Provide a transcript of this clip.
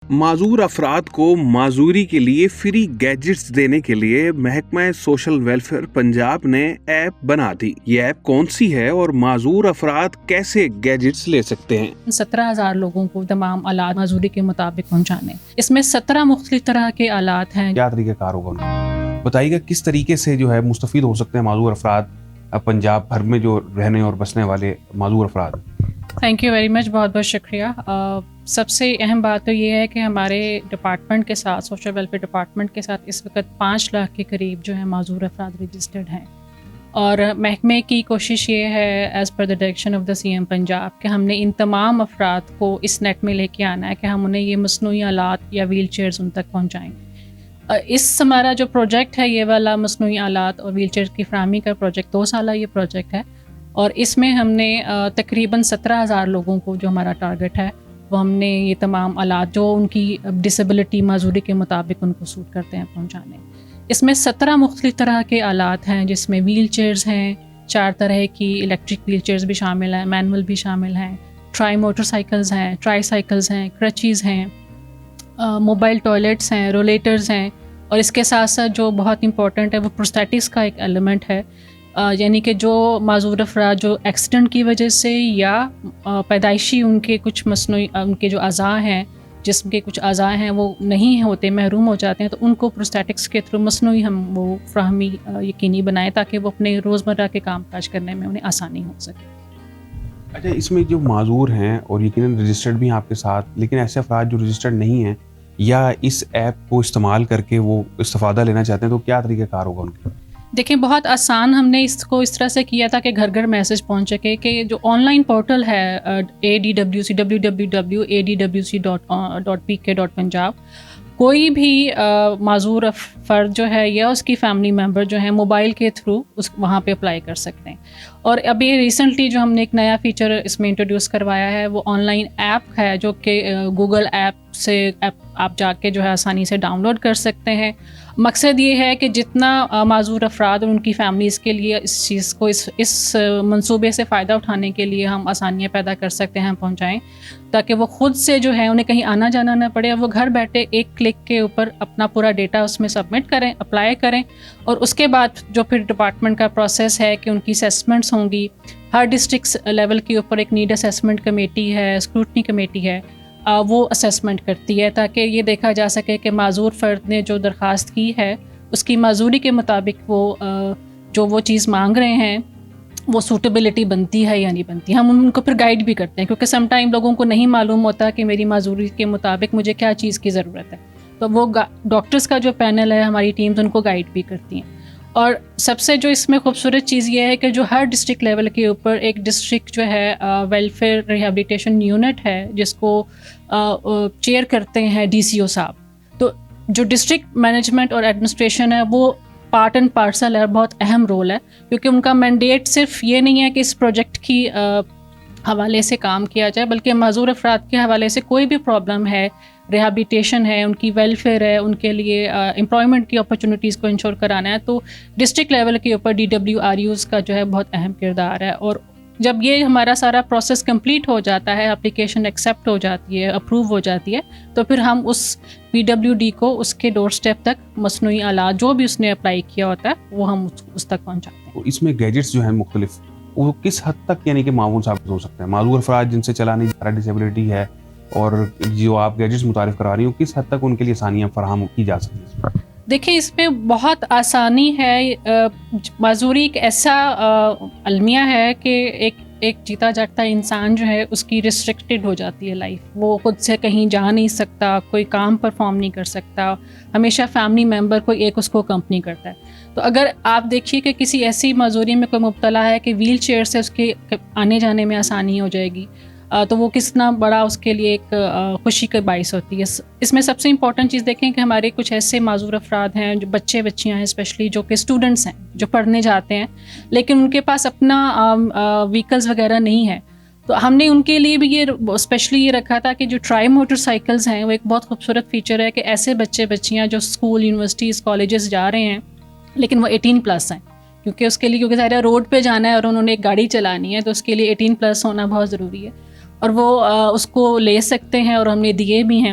معذور افراد کو معذوری کے لیے فری گیجٹس دینے کے لیے محکمہ سوشل ویلفیئر پنجاب نے ایپ بنا دی۔ یہ ایپ کون سی ہے اور معذور افراد کیسے گیجٹس لے سکتے ہیں؟ 17,000 لوگوں کو تمام آلات معذوری کے مطابق پہنچانے۔ اس میں 17 مختلف طرح کے آلات ہیں۔ کیا طریقہ کار ہوگا ان کا؟ بتائیے گا کس طریقے سے جو ہے مستفید ہو سکتے ہیں معذور افراد، پنجاب بھر میں جو رہنے اور بسنے والے معذور افراد؟ تھینک یو ویری مچ، بہت بہت شکریہ۔ سب سے اہم بات تو یہ ہے کہ ہمارے ڈپارٹمنٹ کے ساتھ، سوشل ویلفیئر ڈپارٹمنٹ کے ساتھ اس وقت 5 لاکھ کے قریب جو ہے معذور افراد رجسٹرڈ ہیں، اور محکمے کی کوشش یہ ہے as per the direction of the C M Punjab کہ ہم نے ان تمام افراد کو اس نیٹ میں لے کے آنا ہے کہ ہم انہیں یہ مصنوعی آلات یا ویل چیئرز ان تک پہنچائیں۔ اس ہمارا جو پروجیکٹ ہے یہ والا مصنوعی آلات اور ویل چیئر کی فراہمی کا پروجیکٹ 2 سالہ یہ پروجیکٹ ہے، اور اس میں ہم نے تقریباً 17,000 لوگوں کو جو ہمارا ٹارگٹ ہے وہ ہم نے یہ تمام آلات جو ان کی ڈسیبلٹی معذوری کے مطابق ان کو سوٹ کرتے ہیں پہنچانے۔ اس میں 17 مختلف طرح کے آلات ہیں، جس میں ویل چیئرز ہیں، 4 طرح کی الیکٹرک ویل چیئرز بھی شامل ہیں، مینول بھی شامل ہیں، ٹرائی موٹر سائیکلز ہیں، ٹرائی سائیکلز ہیں، کرچیز ہیں، موبائل ٹوائلٹس ہیں، رولیٹرز ہیں، اور اس کے ساتھ ساتھ جو بہت امپورٹنٹ ہے وہ پروسٹیٹکس کا ایک ایلیمنٹ ہے، یعنی کہ جو معذور افراد جو ایکسیڈنٹ کی وجہ سے یا پیدائشی ان کے کچھ مصنوعی ان کے جو اعضاء ہیں، جسم کے کچھ اعضاء ہیں وہ نہیں ہوتے، محروم ہو جاتے ہیں، تو ان کو پروسٹیٹکس کے تھرو مصنوعی ہم وہ فراہمی یقینی بنائیں تاکہ وہ اپنے روزمرہ کے کام کاج کرنے میں انہیں آسانی ہو سکے۔ اچھا، اس میں جو معذور ہیں اور یقیناً رجسٹرڈ بھی ہیں آپ کے ساتھ، لیکن ایسے افراد جو رجسٹرڈ نہیں ہیں یا اس ایپ کو استعمال کر کے وہ استفادہ لینا چاہتے ہیں، تو کیا طریقہ کار ہوگا ان کے؟ دیکھیں، بہت آسان ہم نے اس کو اس طرح سے کیا تھا کہ گھر گھر میسج پہنچ سکے کہ جو آن لائن پورٹل ہے ADWC www.adwc.pk.punjab، کوئی بھی معذور فرد جو ہے یا اس کی فیملی ممبر جو ہے موبائل کے تھرو وہاں پہ اپلائی کر سکتے ہیں۔ اور ابھی ریسنٹلی جو ہم نے ایک نیا فیچر اس میں انٹروڈیوس کروایا ہے وہ آن لائن ایپ ہے، جو کہ گوگل ایپ سے آپ جا کے جو ہے آسانی سے ڈاؤن لوڈ کر سکتے ہیں۔ مقصد یہ ہے کہ جتنا معذور افراد اور ان کی فیملیز کے لیے اس چیز کو اس منصوبے سے فائدہ اٹھانے کے لیے ہم آسانیاں پیدا کر سکتے ہیں، پہنچائیں، تاکہ وہ خود سے جو ہے انہیں کہیں آنا جانا نہ پڑے، وہ گھر بیٹھے ایک کلک کے اوپر اپنا پورا ڈیٹا اس میں سبمٹ کریں، اپلائی کریں، اور اس کے بعد جو پھر ڈپارٹمنٹ کا پروسیس ہے کہ ان کی اسیسمنٹس ہوں گی۔ ہر ڈسٹرکٹ لیول کے اوپر ایک نیڈ اسیسمنٹ کمیٹی ہے، اسکروٹنی کمیٹی ہے، وہ اسیسمنٹ کرتی ہے تاکہ یہ دیکھا جا سکے کہ معذور فرد نے جو درخواست کی ہے اس کی معذوری کے مطابق وہ چیز مانگ رہے ہیں وہ سوٹیبلٹی بنتی ہے یا نہیں بنتی۔ ہم ان کو پھر گائیڈ بھی کرتے ہیں، کیونکہ سم ٹائم لوگوں کو نہیں معلوم ہوتا کہ میری معذوری کے مطابق مجھے کیا چیز کی ضرورت ہے، تو وہ ڈاکٹرز کا جو پینل ہے، ہماری ٹیمز ان کو گائیڈ بھی کرتی ہیں۔ اور سب سے جو اس میں خوبصورت چیز یہ ہے کہ جو ہر ڈسٹرکٹ لیول کے اوپر ایک ڈسٹرکٹ جو ہے ویلفیئر ریہیبلیٹیشن یونٹ ہے، جس کو چیئر کرتے ہیں DCO صاحب۔ تو جو ڈسٹرکٹ مینجمنٹ اور ایڈمنسٹریشن ہے وہ پارٹ اینڈ پارسل ہے، بہت اہم رول ہے، کیونکہ ان کا مینڈیٹ صرف یہ نہیں ہے کہ اس پروجیکٹ کی حوالے سے کام کیا جائے، بلکہ معذور افراد کے حوالے سے کوئی بھی پرابلم ہے، ریہیبلیٹیشن ہے، ان کی ویلفیئر ہے، ان کے لیے امپلائمنٹ کی اپرچونیٹیز کو انشور کرانا ہے، تو ڈسٹرکٹ لیول کے اوپر DWRUs کا جو ہے بہت اہم کردار ہے۔ اور جب یہ ہمارا سارا پروسیس کمپلیٹ ہو جاتا ہے، اپلیکیشن ایکسیپٹ ہو جاتی ہے، اپروو ہو جاتی ہے، تو پھر ہم اس PWD کو اس کے ڈور سٹیپ تک مصنوعی آلات جو بھی اس نے اپلائی کیا ہوتا ہے وہ ہم اس تک پہنچاتے ہیں۔ اس میں گیجٹس جو ہیں مختلف، وہ کس حد تک یعنی کہ معاون ثابت ہو سکتے ہیں؟ معذور افراد جن سے چلا نہیں جا رہا، ڈسیبلٹی ہے، اور جو آپ گیجٹس متعارف کروا رہی ہوں، کس حد تک ان کے لیے آسانیاں فراہم کی جا سکتی ہیں؟ دیکھیں، اس میں بہت آسانی ہے۔ معذوری ایک ایسا المیہ ہے کہ ایک جیتا جاگتا انسان جو ہے اس کی ریسٹرکٹیڈ ہو جاتی ہے لائف، وہ خود سے کہیں جا نہیں سکتا، کوئی کام پرفارم نہیں کر سکتا، ہمیشہ فیملی ممبر کوئی ایک اس کو اکمپنی کرتا ہے۔ تو اگر آپ دیکھیے کہ کسی ایسی معذوری میں کوئی مبتلا ہے کہ ویل چیئر سے اس کے آنے جانے میں آسانی ہو جائے گی، تو وہ کتنا بڑا اس کے لیے ایک خوشی کا باعث ہوتی ہے۔ اس میں سب سے امپورٹنٹ چیز دیکھیں کہ ہمارے کچھ ایسے معذور افراد ہیں، جو بچے بچیاں ہیں اسپیشلی، جو کہ اسٹوڈنٹس ہیں، جو پڑھنے جاتے ہیں لیکن ان کے پاس اپنا وہیکلز وغیرہ نہیں ہے، تو ہم نے ان کے لیے بھی یہ اسپیشلی یہ رکھا تھا کہ جو ٹرائی موٹر سائیکلز ہیں وہ ایک بہت خوبصورت فیچر ہے کہ ایسے بچے بچیاں جو اسکول، یونیورسٹیز، کالجز جا رہے ہیں لیکن وہ 18+ ہیں، کیونکہ اس کے لیے کیونکہ ظاہر روڈ پہ جانا ہے اور انہوں نے ایک گاڑی چلانی ہے، تو اس کے لیے 18+ ہونا بہت ضروری ہے، اور وہ اس کو لے سکتے ہیں، اور ہم نے دیے بھی ہیں۔